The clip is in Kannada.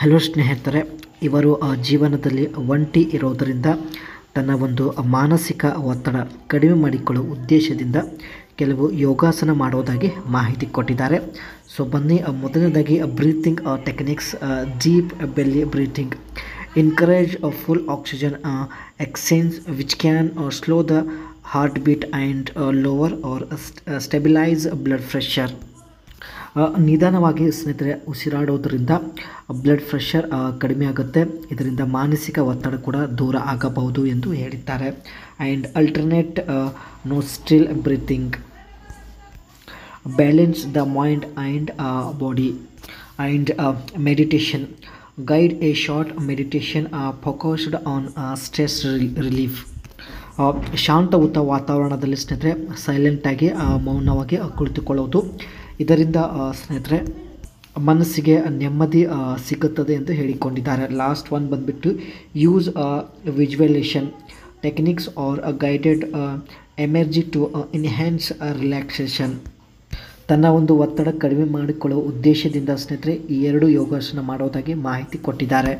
ಹಲೋ ಸ್ನೇಹಿತರೆ, ಇವರು ಜೀವನದಲ್ಲಿ ಒಂಟಿ ಇರೋದರಿಂದ ತನ್ನ ಒಂದು ಮಾನಸಿಕ ಒತ್ತಡ ಕಡಿಮೆ ಮಾಡಿಕೊಳ್ಳುವ ಉದ್ದೇಶದಿಂದ ಕೆಲವು ಯೋಗಾಸನ ಮಾಡೋದಾಗಿ ಮಾಹಿತಿ ಕೊಟ್ಟಿದ್ದಾರೆ. ಸೊ ಬನ್ನಿ, ಮೊದಲನೇದಾಗಿ breathing techniques. Deep belly breathing encourage a full oxygen exchange which can slow the heartbeat and lower or stabilize blood pressure. ನಿಧಾನವಾಗಿ ಸ್ನೇಹಿತರೆ ಉಸಿರಾಡೋದ್ರಿಂದ ಬ್ಲಡ್ ಪ್ರೆಷರ್ ಕಡಿಮೆ ಆಗುತ್ತೆ. ಇದರಿಂದ ಮಾನಸಿಕ ಒತ್ತಡ ಕೂಡ ದೂರ ಆಗಬಹುದು ಎಂದು ಹೇಳಿದ್ದಾರೆ. And alternate nostril breathing balance the mind and body. And meditation guide a short meditation focused on stress relief. ಶಾಂತಯುತ ವಾತಾವರಣದಲ್ಲಿ ಸ್ನೇಹಿತರೆ ಸೈಲೆಂಟಾಗಿ ಮೌನವಾಗಿ ಕುಳಿತುಕೊಳ್ಳೋದು, ಇದರಿಂದ ಸ್ನೇಹಿತರೆ ಮನಸ್ಸಿಗೆ ನೆಮ್ಮದಿ ಸಿಗುತ್ತದೆ ಎಂದು ಹೇಳಿಕೊಂಡಿದ್ದಾರೆ. ಲಾಸ್ಟ್ ಒನ್ ಬಂದುಬಿಟ್ಟು use visualisation techniques or guided energy to enhance relaxation. ತನ್ನ ಒಂದು ಒತ್ತಡ ಕಡಿಮೆ ಮಾಡಿಕೊಳ್ಳುವ ಉದ್ದೇಶದಿಂದ ಸ್ನೇಹಿತರೆ ಈ ಎರಡು ಯೋಗಾಸನ ಮಾಡೋದಾಗಿ ಮಾಹಿತಿ ಕೊಟ್ಟಿದ್ದಾರೆ.